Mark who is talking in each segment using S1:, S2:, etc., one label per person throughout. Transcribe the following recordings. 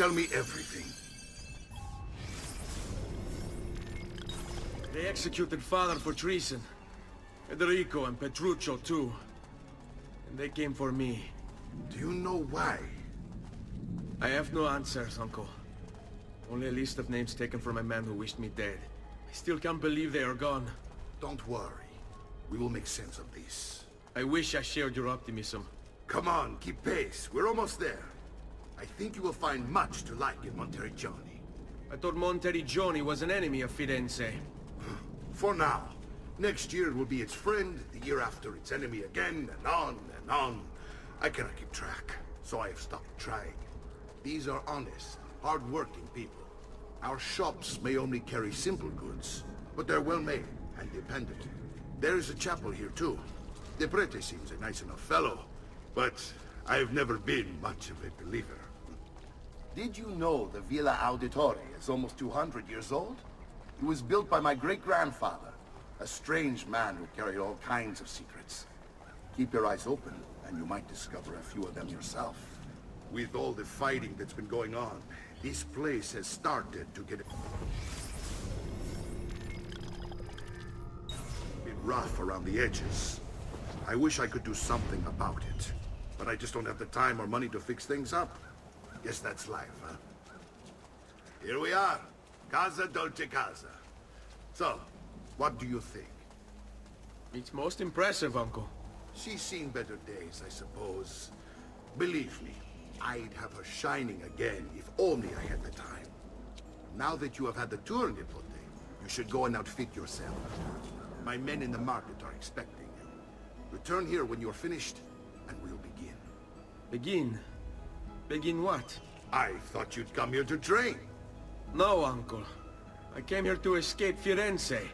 S1: Tell me everything.
S2: They executed father for treason. Federico and Petruccio too. And they came for me.
S1: Do you know why?
S2: I have no answers, Uncle. Only a list of names taken from a man who wished me dead. I still can't believe they are gone.
S1: Don't worry. We will make sense of this.
S2: I wish I shared your optimism.
S1: Come on, keep pace. We're almost there. I think you will find much to like in Monteriggioni.
S2: I thought Monteriggioni was an enemy of Firenze.
S1: For now. Next year it will be its friend, the year after its enemy again, and on and on. I cannot keep track, so I have stopped trying. These are honest, hard-working people. Our shops may only carry simple goods, but they're well-made and dependent. There is a chapel here too. The prete seems a nice enough fellow, but I've never been much of a believer.
S3: Did you know the Villa Auditore is almost 200 years old? It was built by my great-grandfather, a strange man who carried all kinds of secrets. Keep your eyes open, and you might discover a few of them yourself.
S1: With all the fighting that's been going on, this place has started to get a bit rough around the edges. I wish I could do something about it, but I just don't have the time or money to fix things up. Guess that's life, huh? Here we are. Casa Dolce Casa. So, what do you think?
S2: It's most impressive, Uncle.
S1: She's seen better days, I suppose. Believe me, I'd have her shining again if only I had the time. Now that you have had the tour, Nipote, you should go and outfit yourself. My men in the market are expecting you. Return here when you're finished, and we'll begin.
S2: Begin? Begin what?
S1: I thought you'd come here to train.
S2: No, Uncle. I came here to escape Firenze.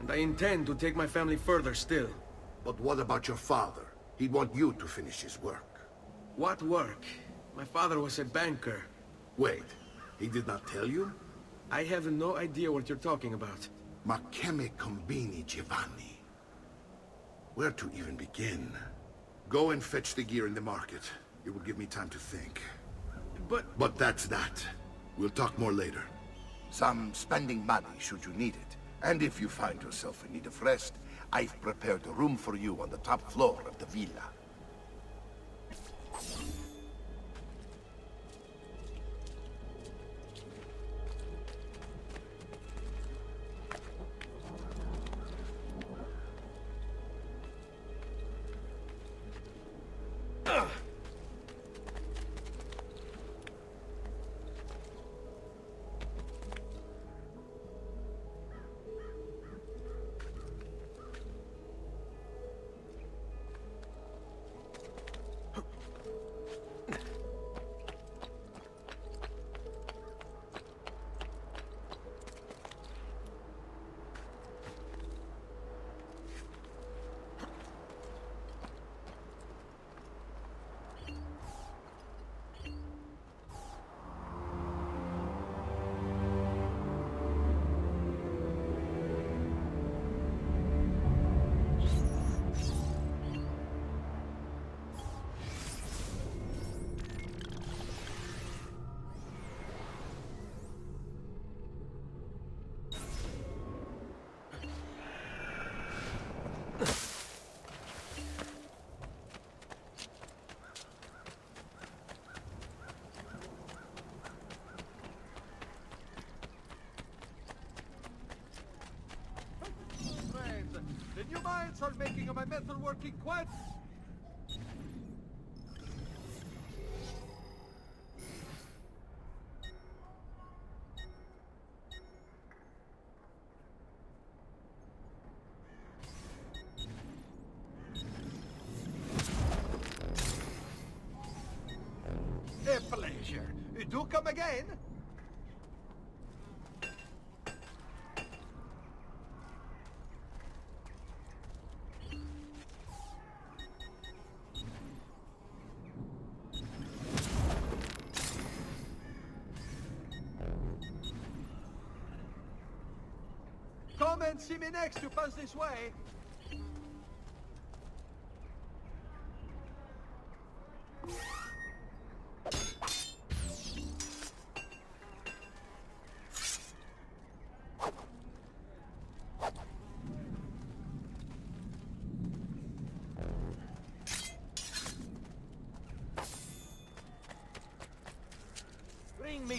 S2: And I intend to take my family further still.
S1: But what about your father? He'd want you to finish his work.
S2: What work? My father was a banker.
S1: Wait, he did not tell you?
S2: I have no idea what you're talking about.
S1: Ma che me combini, Giovanni? Where to even begin? Go and fetch the gear in the market. It will give me time to think. But that's that. We'll talk more later.
S3: Some spending money should you need it. And if you find yourself in need of rest, I've prepared a room for you on the top floor of the villa.
S4: The new mines are making my metal working quite... A pleasure. Do come again. Come and see me next to pass this way.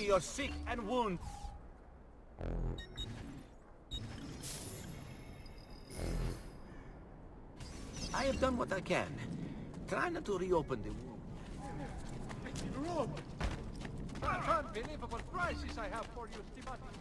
S5: your sick and wounded. I have done what I can. Try not to reopen the wound.
S4: Unbelievable prices I have for you, Timothy.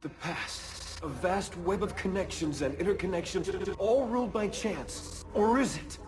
S2: The past. A vast web of connections and interconnections, all ruled by chance. Or is it?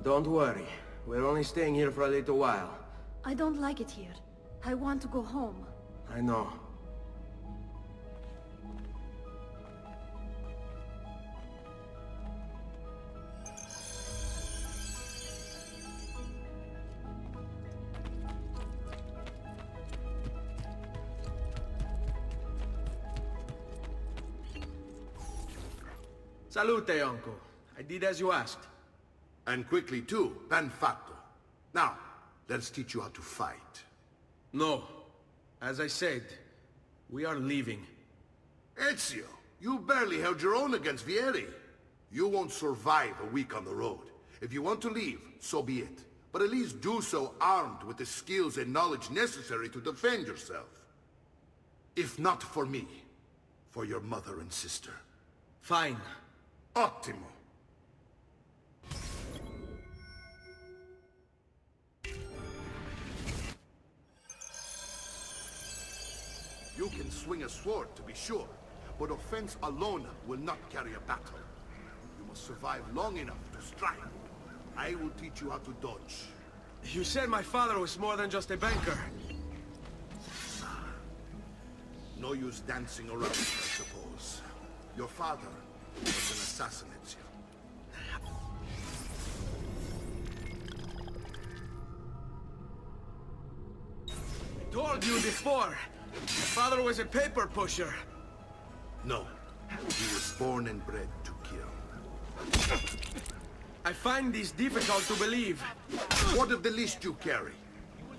S2: Don't worry. We're only staying here for a little while.
S6: I don't like it here. I want to go home.
S2: I know. Salute, uncle. I did as you asked.
S1: And quickly too, ben fatto. Now, let's teach you how to fight.
S2: No. As I said, we are leaving.
S1: Ezio, you barely held your own against Vieri. You won't survive a week on the road. If you want to leave, so be it. But at least do so armed with the skills and knowledge necessary to defend yourself. If not for me, for your mother and sister.
S2: Fine.
S1: Ottimo. You can swing a sword, to be sure, but offense alone will not carry a battle. You must survive long enough to strike. I will teach you how to dodge.
S2: You said my father was more than just a banker.
S1: No use dancing around, I suppose. Your father was an assassin, Ezio.
S2: I told you before. My father was a paper pusher.
S1: No, he was born and bred to kill.
S2: I find this difficult to believe.
S1: What of the list you carry?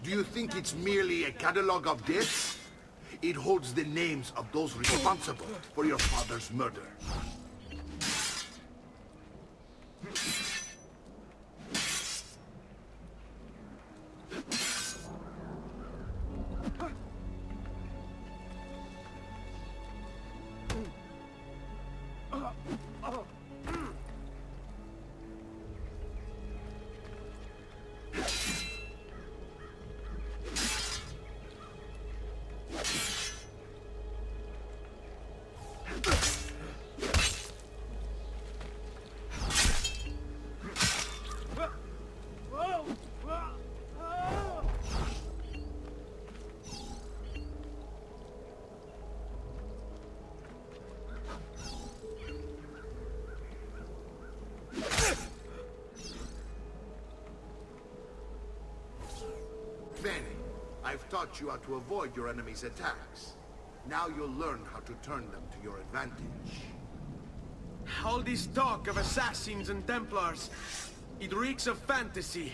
S1: Do you think it's merely a catalogue of deaths? It holds the names of those responsible for your father's murder. I've taught you how to avoid your enemy's attacks. Now you'll learn how to turn them to your advantage.
S2: All this talk of assassins and Templars, it reeks of fantasy.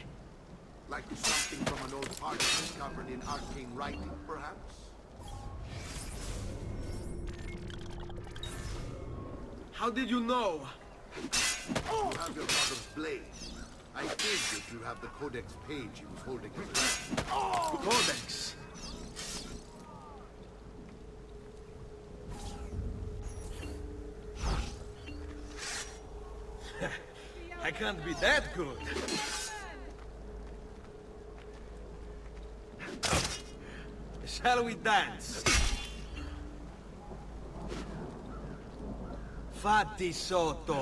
S1: Like something from an old party discovered in arcane writing, perhaps?
S2: How did you know?
S1: You have your father's blade. I figured you have the codex page he was holding in his hand.
S2: Codex. I can't be that good. Shall we dance? Fatti sotto.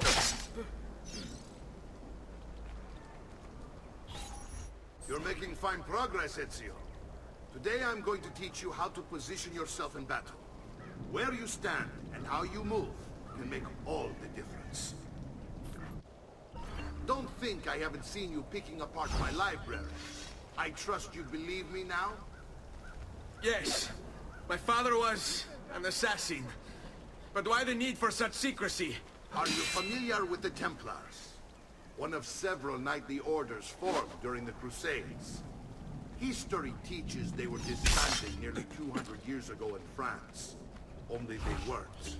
S1: You're making fine progress, Ezio. Today I'm going to teach you how to position yourself in battle. Where you stand and how you move can make all the difference. Don't think I haven't seen you picking apart my library. I trust you believe me now?
S2: Yes. My father was an assassin. But why the need for such secrecy?
S1: Are you familiar with the Templars? One of several knightly orders formed during the Crusades. History teaches they were disbanded nearly 200 years ago in France. Only they weren't.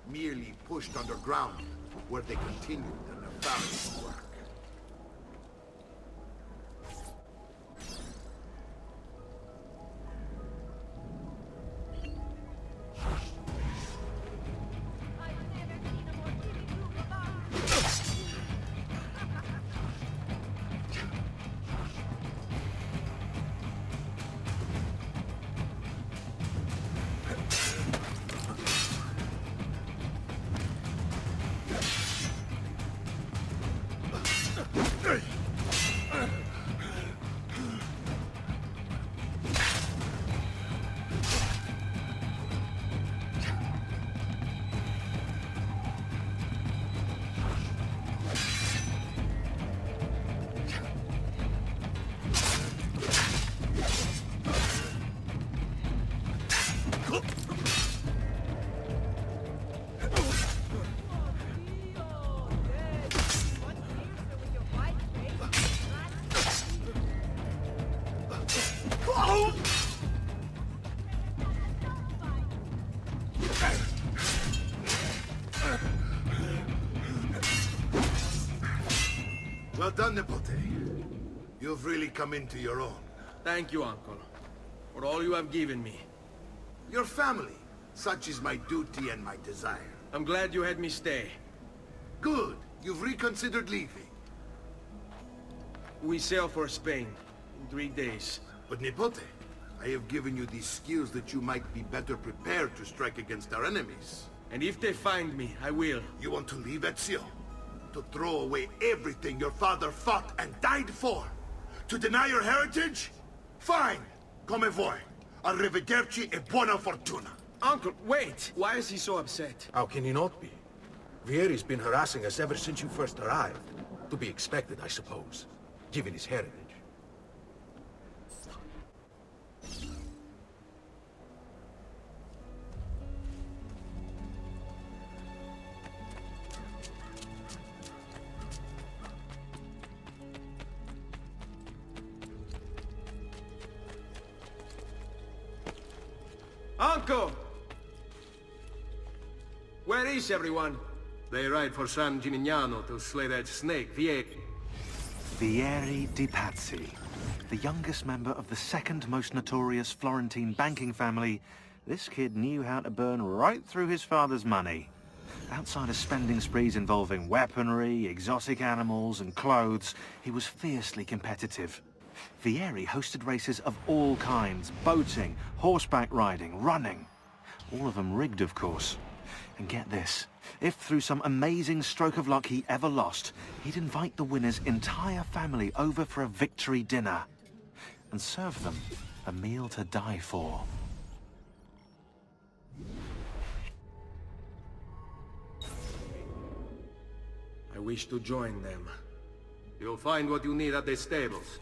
S1: Merely pushed underground, where they continued their nefarious work. Well done, Nipote. You've really come into your own.
S2: Thank you, Uncle, for all you have given me.
S1: Your family. Such is my duty and my desire.
S2: I'm glad you had me stay.
S1: Good. You've reconsidered leaving.
S2: We sail for Spain in 3 days.
S1: But Nipote, I have given you these skills that you might be better prepared to strike against our enemies.
S2: And if they find me, I will.
S1: You want to leave Ezio? To throw away everything your father fought and died for? To deny your heritage? Fine. Come vuoi. Arrivederci e buona fortuna.
S2: Uncle, wait! Why is he so upset?
S7: How can he not be? Vieri's been harassing us ever since you first arrived. To be expected, I suppose, given his heritage.
S2: Uncle! Where is everyone?
S8: They ride for San Gimignano to slay that snake, Vieri.
S9: Vieri di Pazzi, the youngest member of the second most notorious Florentine banking family. This kid knew how to burn right through his father's money. Outside of spending sprees involving weaponry, exotic animals and clothes, he was fiercely competitive. Vieri hosted races of all kinds, boating, horseback riding, running. All of them rigged, of course. And get this, if through some amazing stroke of luck he ever lost, he'd invite the winner's entire family over for a victory dinner and serve them a meal to die for.
S2: I wish to join them.
S8: You'll find what you need at the stables.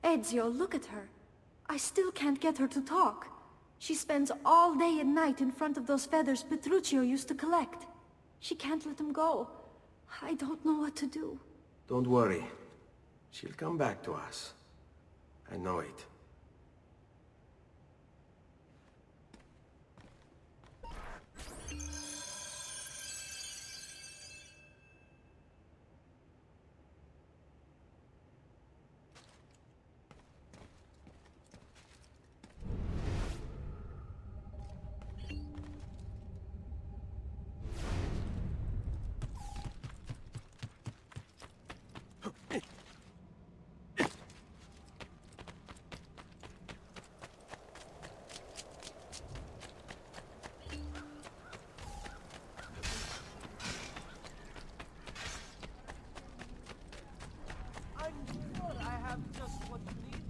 S6: Ezio, look at her. I still can't get her to talk. She spends all day and night in front of those feathers Petruccio used to collect. She can't let them go. I don't know what to do.
S2: Don't worry. She'll come back to us. I know it.
S5: have just what you need.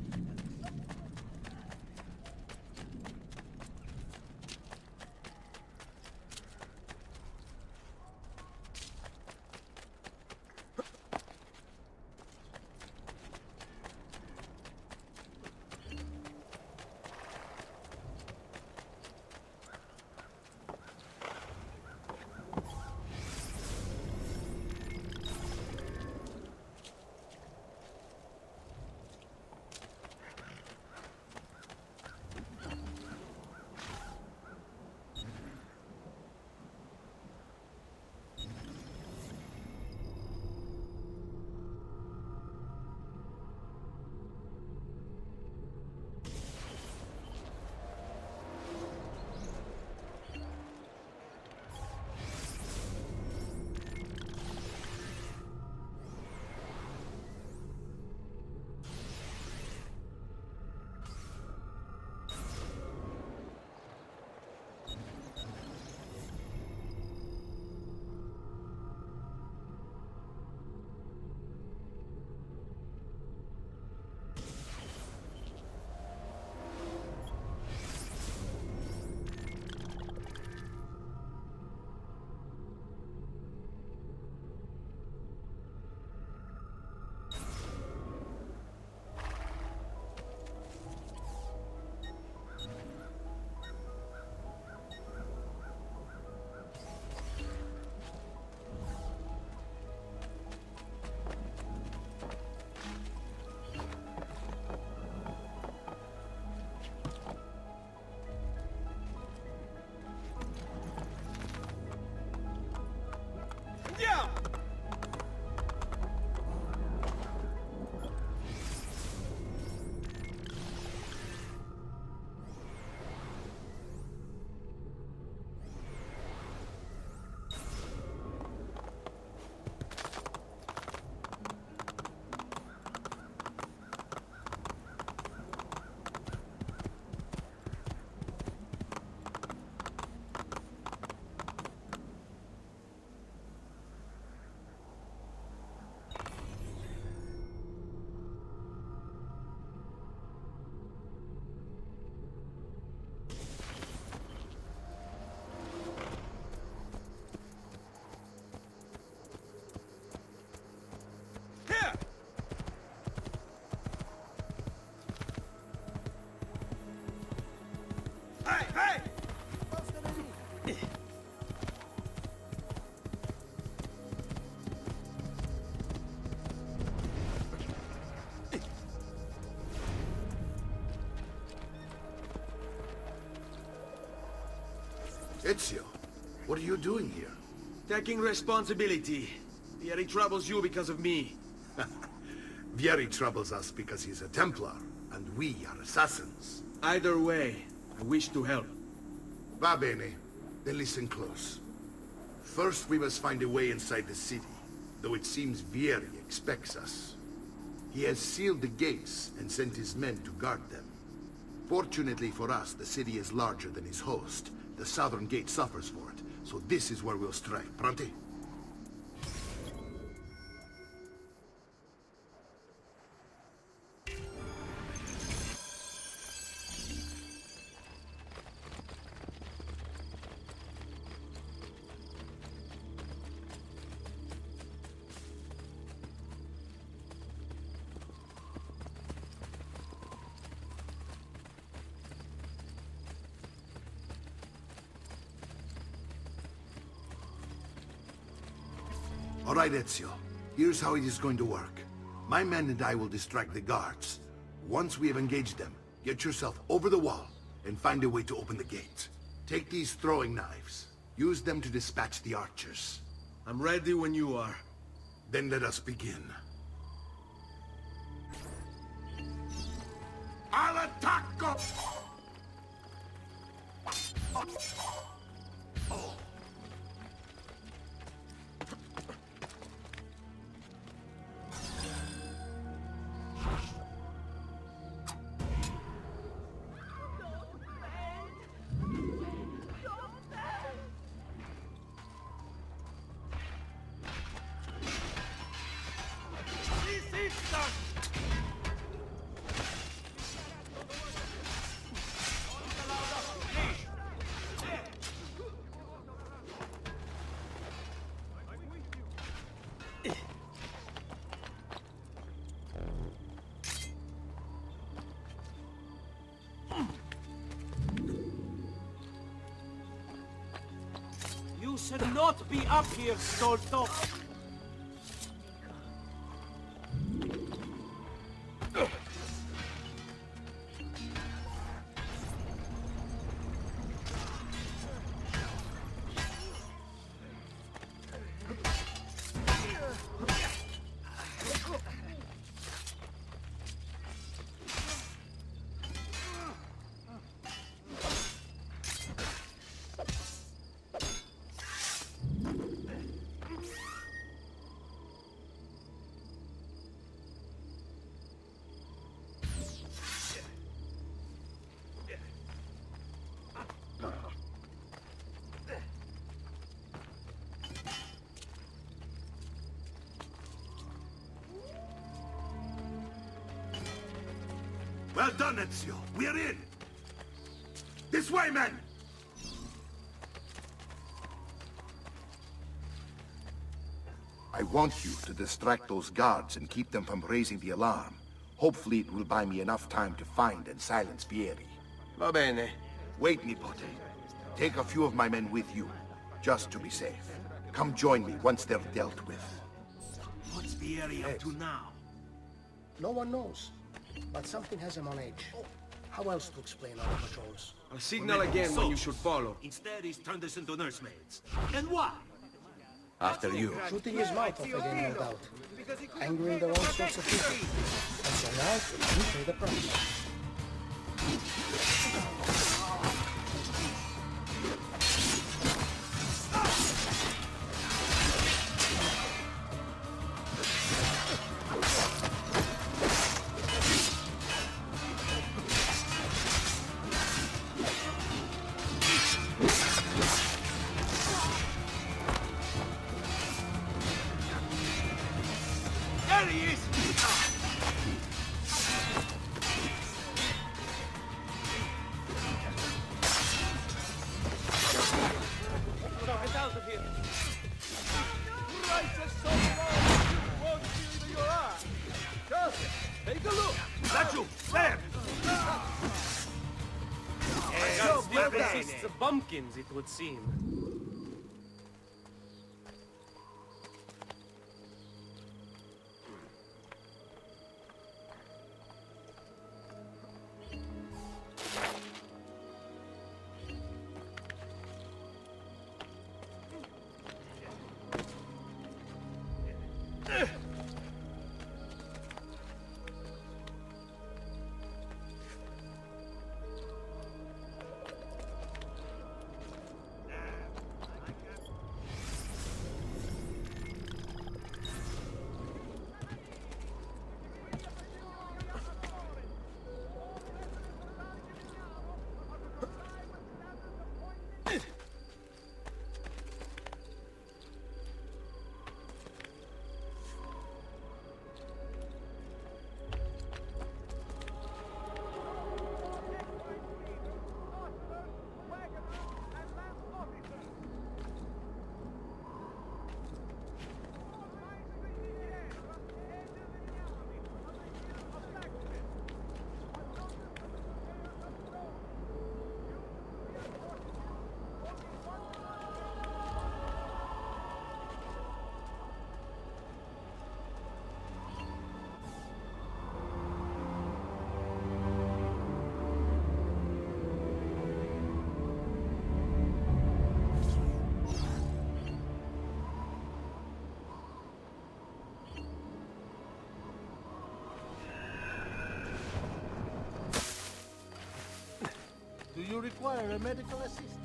S1: Ezio, what are you doing here?
S2: Taking responsibility. Vieri troubles you because of me.
S1: Vieri troubles us because he's a Templar, and we are assassins.
S2: Either way, I wish to help.
S1: Va bene. Then listen close. First, we must find a way inside the city, though it seems Vieri expects us. He has sealed the gates and sent his men to guard them. Fortunately for us, the city is larger than his host. The southern gate suffers for it, so this is where we'll strike. Pronti? All right, Ezio. Here's how it is going to work. My men and I will distract the guards. Once we have engaged them, get yourself over the wall and find a way to open the gate. Take these throwing knives. Use them to dispatch the archers.
S2: I'm ready when you are.
S1: Then let us begin. Al attacco!
S5: should not be up here, Stolto.
S1: Well done, Ezio. We're in. This way, men!
S3: I want you to distract those guards and keep them from raising the alarm. Hopefully it will buy me enough time to find and silence Vieri.
S2: Va bene.
S3: Wait, Nipote. Take a few of my men with you, just to be safe. Come join me once they're dealt with.
S5: What's Vieri up to now?
S10: No one knows, but something has him on edge. How else to explain our patrols?
S2: I'll signal again when you should follow.
S5: Instead, he's turned us into nursemaids. And why?
S7: After you.
S10: Shooting his mouth off again, no doubt. Angering the wrong sorts of people. And so now, you pay the price.
S5: Bumpkins, it would seem.
S10: Do you require a medical assistant?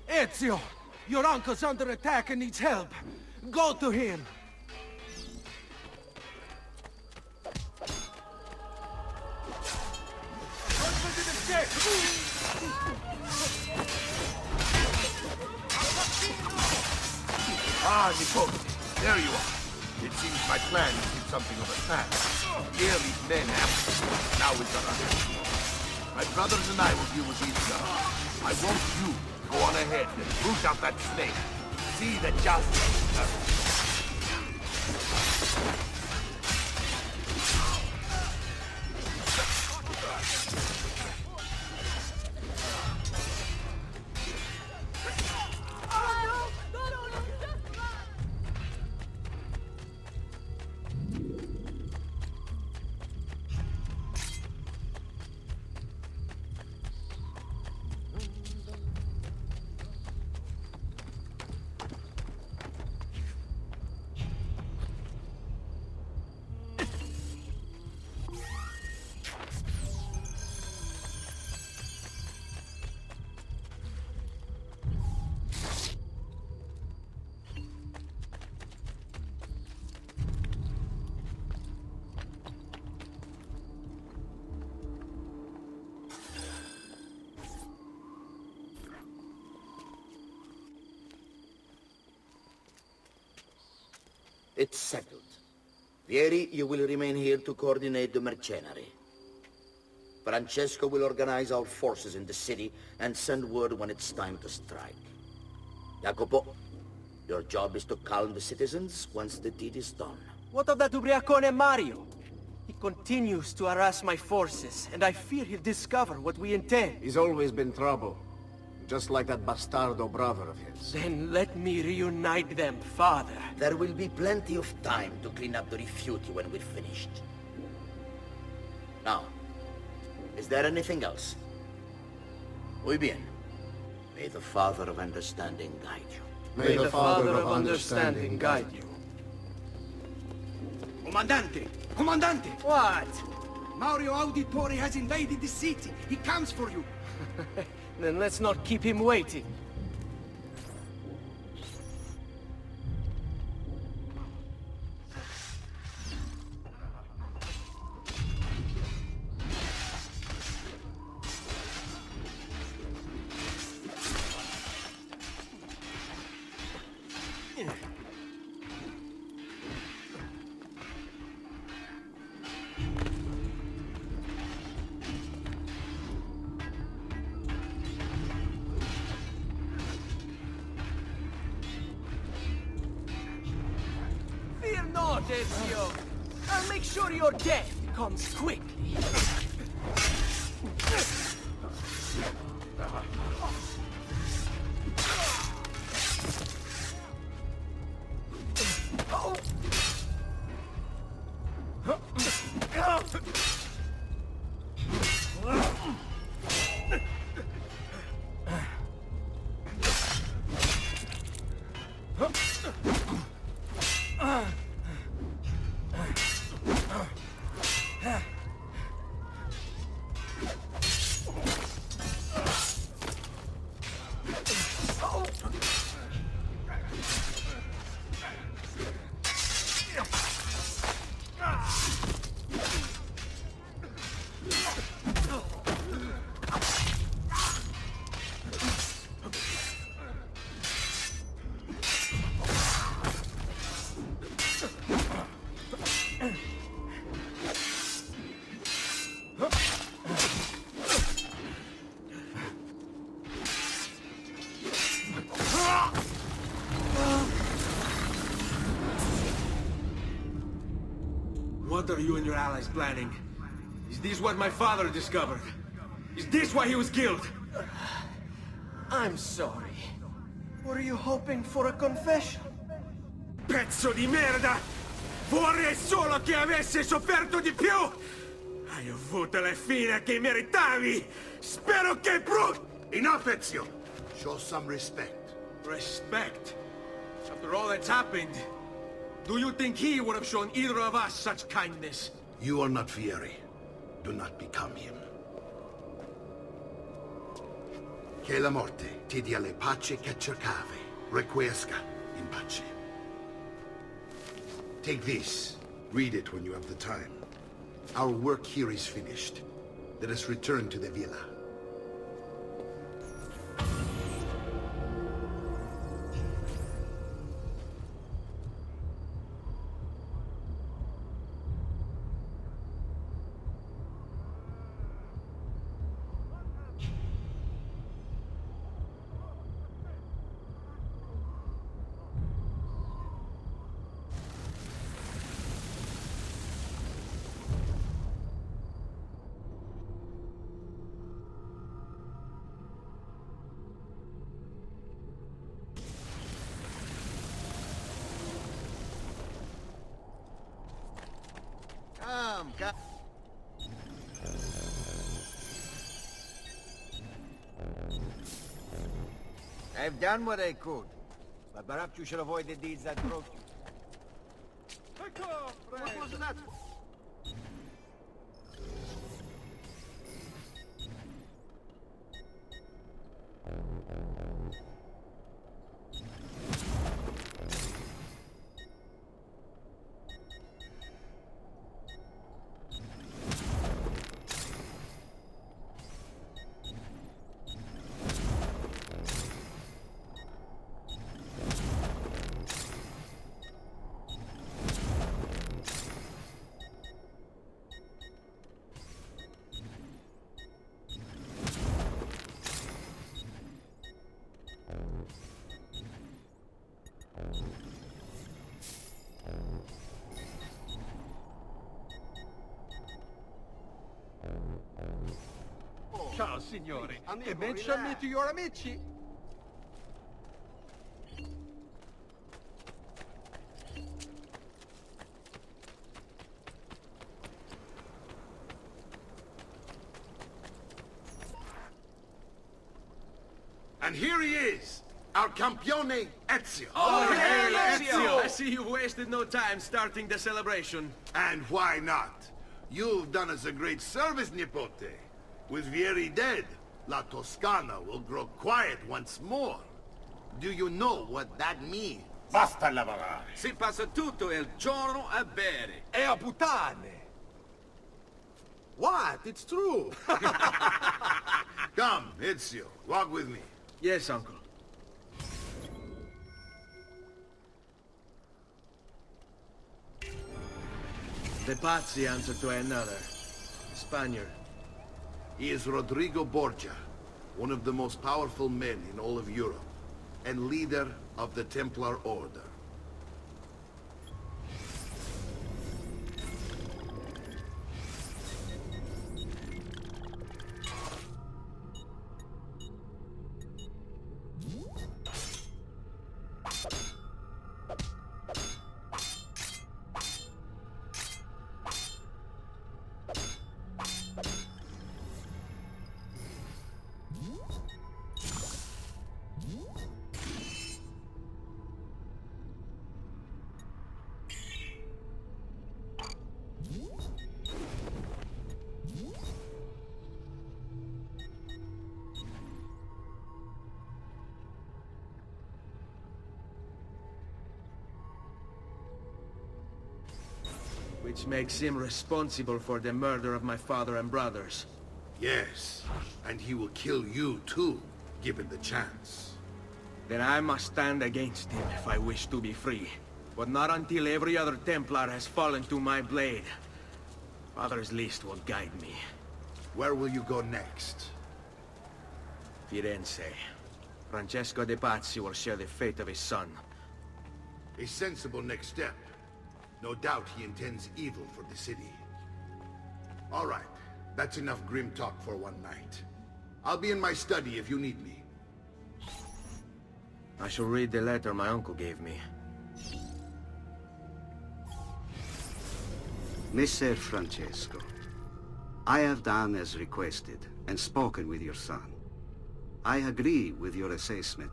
S2: Ezio!
S10: Your uncle's under attack and needs help. Go to him.
S1: Ah, Nicola, there you are. It seems my plan is in something of a snag. Vieri's men have it. Now it's on us. My brothers and I will deal with these guys. I want you to go on ahead and root out that snake. See that justice.
S11: It's settled. Vieri, you will remain here to coordinate the mercenary. Francesco will organize our forces in the city and send word when it's time to strike. Jacopo, your job is to calm the citizens once the deed is done.
S12: What of that ubriacone Mario? He continues to harass my forces, and I fear he'll discover what we intend.
S10: He's always been trouble. Just like that bastardo brother of his.
S12: Then let me reunite them, father.
S11: There will be plenty of time to clean up the refuge when we're finished. Now, is there anything else? Muy bien. May the Father of Understanding guide you.
S12: May the Father of Understanding guide you.
S13: Comandante! Comandante!
S12: What?
S13: Mario Auditore has invaded the city. He comes for you.
S12: Then let's not keep him waiting. Fear not, Ezio. I'll make sure your death comes quickly.
S2: What are you and your allies planning? Is this what my father discovered? Is this why he was killed?
S12: I'm sorry. Were you hoping for a confession?
S2: Pezzo di merda! Vorrei solo che avesse sofferto di più! Hai avuto la fine che meritavi! Spero che
S1: Enough, Ezio! Show some respect.
S2: Respect? After all that's happened, do you think he would have shown either of us such kindness?
S1: You are not Vieri. Do not become him. Che la morte ti dia le pace che cercavi. Requiesca in pace. Take this. Read it when you have the time. Our work here is finished. Let us return to the villa.
S14: Come. I've done what I could, but perhaps you should avoid the deeds that broke you.
S4: What was that? Ciao, signore. E mention me to your amici.
S1: And here he is, our campione Ezio.
S2: Oh, hey, Ezio! I see you wasted no time starting the celebration.
S1: And why not? You've done us a great service, Nipote. With Vieri dead, La Toscana will grow quiet once more. Do you know what that means?
S3: Basta lavorare.
S5: Si passa tutto il giorno a bere.
S2: E a puttane! What? It's true!
S1: Come, Ezio, walk with me.
S2: Yes, uncle. The Pazzi answer to another. Spaniard.
S1: He is Rodrigo Borgia, one of the most powerful men in all of Europe, and leader of the Templar Order.
S2: Which makes him responsible for the murder of my father and brothers.
S1: Yes, and he will kill you too, given the chance.
S2: Then I must stand against him if I wish to be free. But not until every other Templar has fallen to my blade. Father's list will guide me.
S1: Where will you go next?
S2: Firenze. Francesco de Pazzi will share the fate of his son.
S1: A sensible next step. No doubt he intends evil for the city. All right, that's enough grim talk for one night. I'll be in my study if you need me.
S2: I shall read the letter my uncle gave me.
S15: Messer Francesco, I have done as requested and spoken with your son. I agree with your assessment,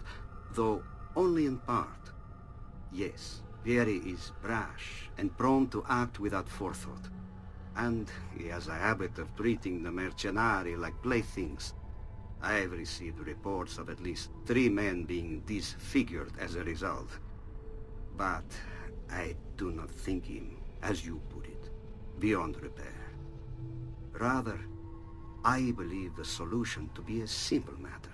S15: though only in part. Yes, Vieri is brash and prone to act without forethought. And he has a habit of treating the mercenari like playthings. I have received reports of at least 3 men being disfigured as a result. But I do not think him, as you put it, beyond repair. Rather, I believe the solution to be a simple matter.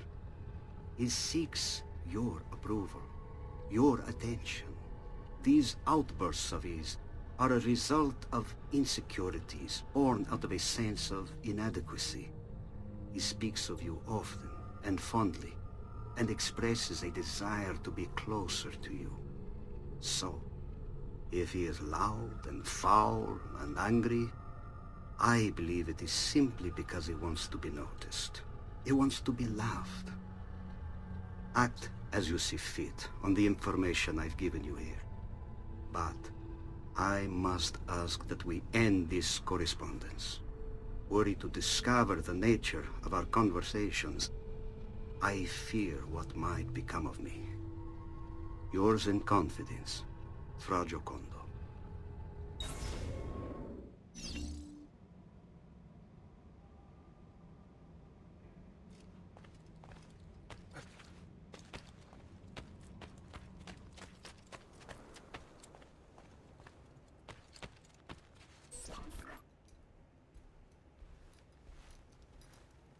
S15: He seeks your approval, your attention. These outbursts of his are a result of insecurities born out of a sense of inadequacy. He speaks of you often and fondly, and expresses a desire to be closer to you. So, if he is loud and foul and angry, I believe it is simply because he wants to be noticed. He wants to be loved. Act as you see fit on the information I've given you here. But I must ask that we end this correspondence. Were he to discover the nature of our conversations, I fear what might become of me. Yours in confidence, Fra Giocondo.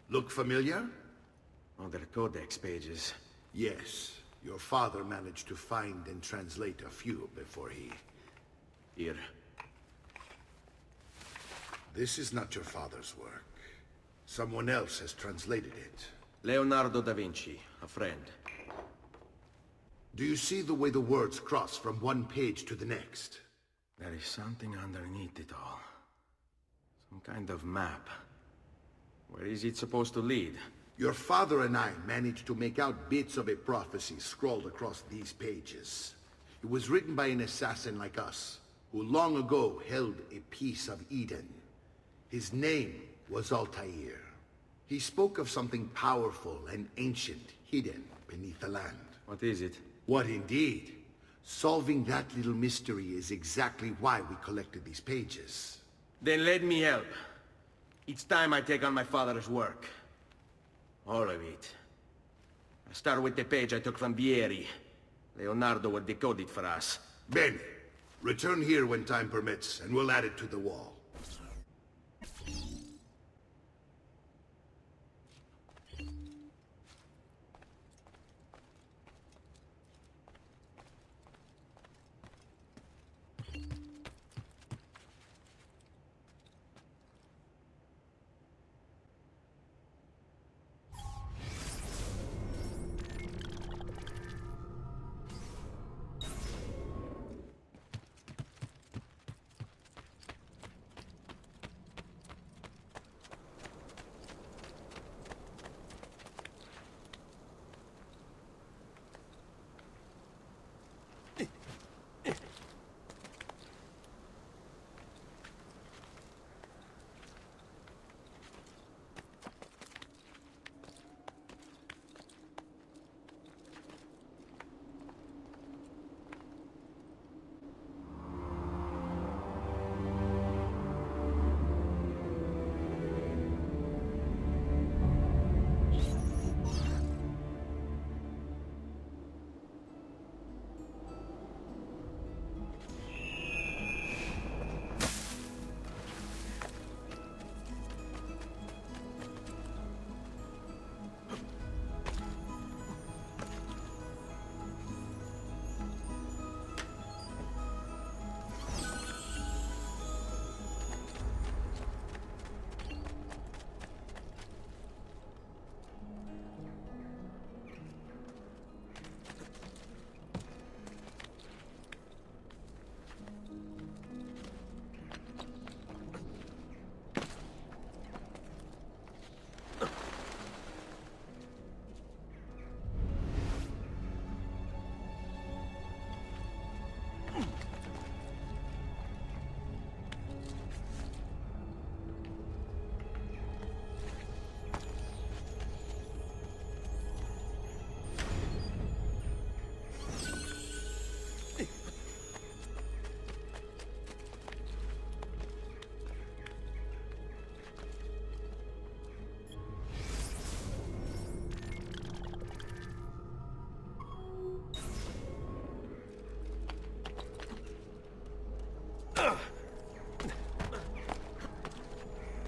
S1: Look familiar?
S7: On their codex pages.
S1: Yes. Your father managed to find and translate a few before he...
S7: Here.
S1: This is not your father's work. Someone else has translated it.
S7: Leonardo da Vinci, a friend.
S1: Do you see the way the words cross from one page to the next?
S7: There is something underneath it all. Some kind of map. Where is it supposed to lead?
S1: Your father and I managed to make out bits of a prophecy scrawled across these pages. It was written by an assassin like us, who long ago held a piece of Eden. His name was Altair. He spoke of something powerful and ancient hidden beneath the land.
S7: What is it?
S1: What indeed? Solving that little mystery is exactly why we collected these pages.
S7: Then let me help. It's time I take on my father's work. All of it. I start with the page I took from Vieri. Leonardo will decode it for us.
S1: Bene. Return here when time permits, and we'll add it to the wall.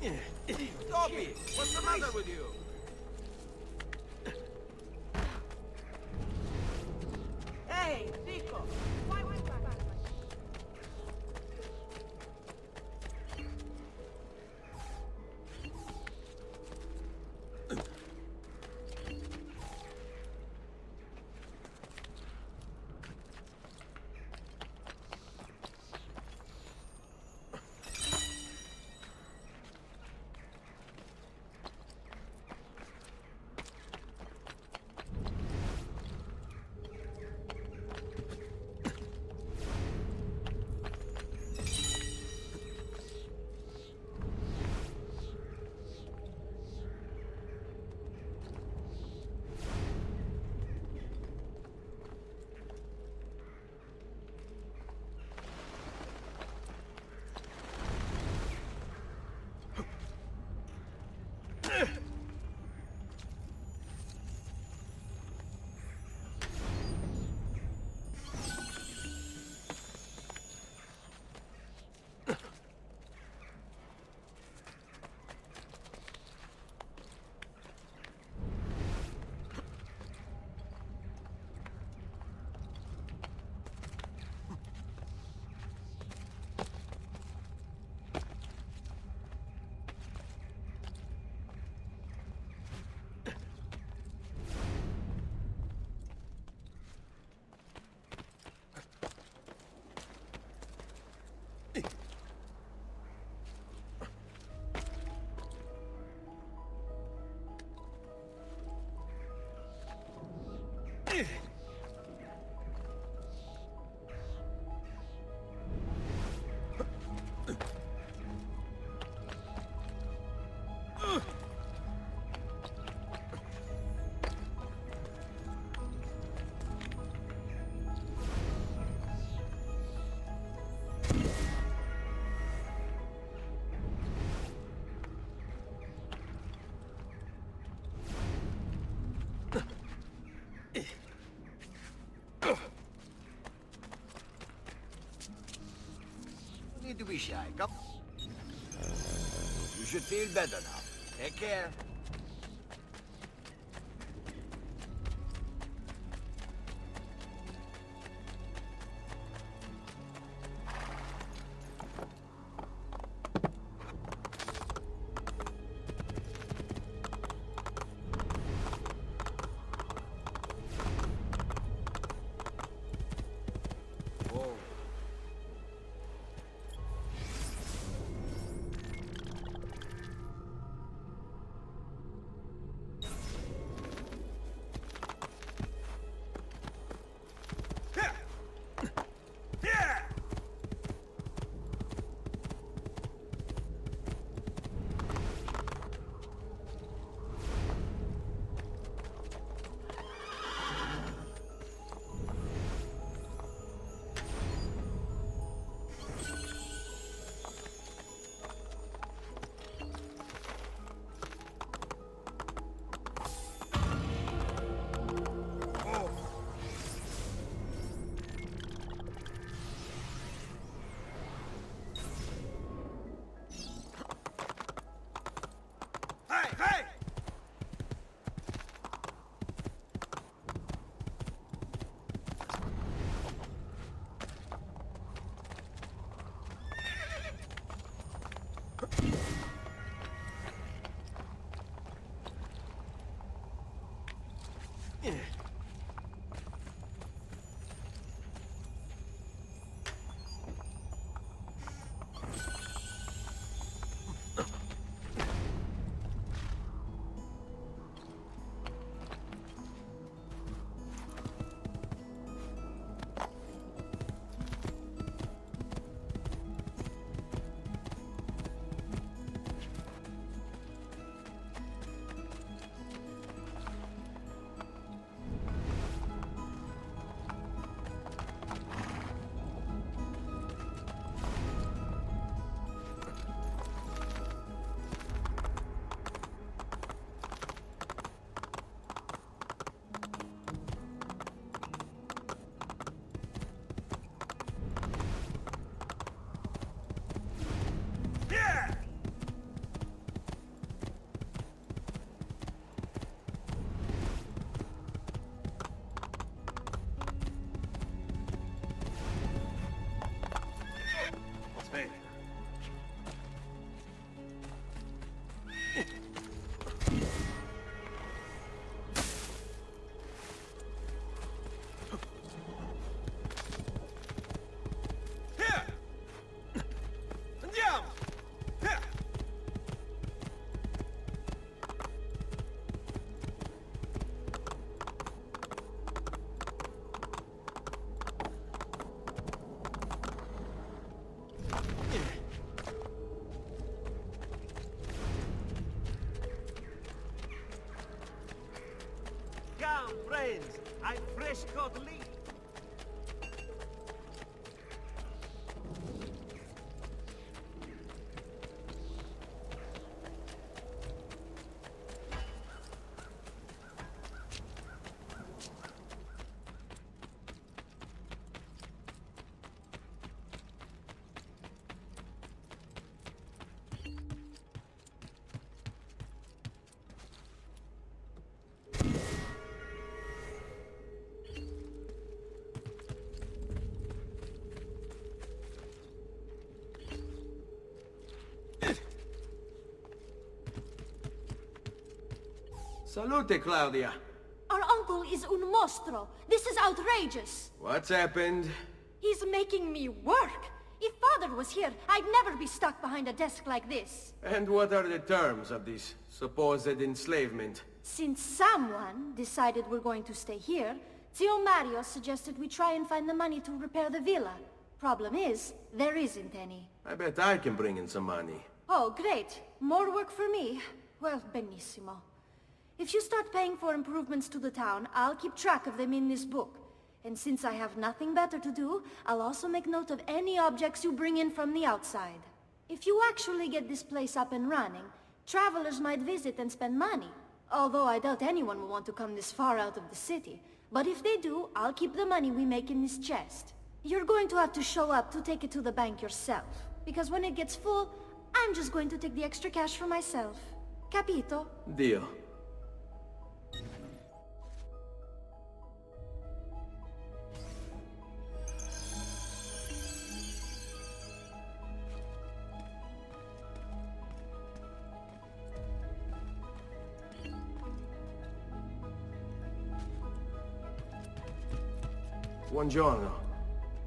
S5: Toby, what's the matter with you?
S12: Hey, Rico! Why was that?
S14: Need to be shy. Come. You should feel better now. Take care.
S12: place called Lee.
S7: Salute, Claudia.
S6: Our uncle is un mostro. This is outrageous.
S7: What's happened?
S6: He's making me work. If Father was here, I'd never be stuck behind a desk like this.
S7: And what are the terms of this supposed enslavement?
S6: Since someone decided we're going to stay here, Zio Mario suggested we try and find the money to repair the villa. Problem is, there isn't any.
S7: I bet I can bring in some money.
S6: Oh, great. More work for me. Well, benissimo. If you start paying for improvements to the town, I'll keep track of them in this book. And since I have nothing better to do, I'll also make note of any objects you bring in from the outside. If you actually get this place up and running, travelers might visit and spend money. Although I doubt anyone will want to come this far out of the city. But if they do, I'll keep the money we make in this chest. You're going to have to show up to take it to the bank yourself. Because when it gets full, I'm just going to take the extra cash for myself. Capito?
S7: Deal. Buongiorno.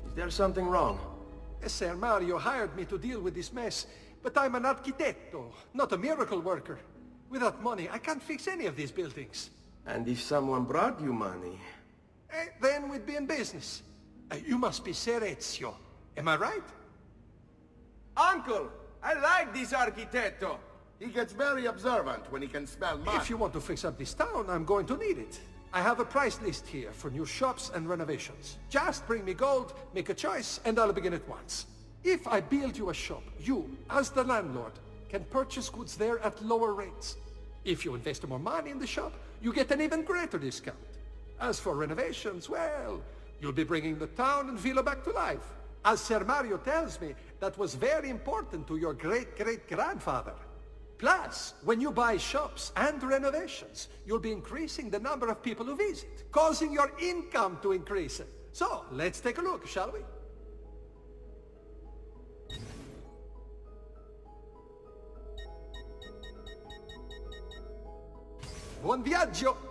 S7: Is there something wrong?
S4: Ser Mario hired me to deal with this mess, but I'm an architetto, not a miracle worker. Without money, I can't fix any of these buildings.
S7: And if someone brought you money?
S4: Then we'd be in business. You must be Ser Ezio. Am I right?
S7: Uncle! I like this architetto!
S3: He gets very observant when he can smell mud.
S4: If you want to fix up this town, I'm going to need it. I have a price list here for new shops and renovations. Just bring me gold, make a choice, and I'll begin at once. If I build you a shop, you, as the landlord, can purchase goods there at lower rates. If you invest more money in the shop, you get an even greater discount. As for renovations, well, you'll be bringing the town and villa back to life. As Ser Mario tells me, that was very important to your great-great-grandfather. Plus, when you buy shops and renovations, you'll be increasing the number of people who visit, causing your income to increase. So, let's take a look, shall we? Buon viaggio!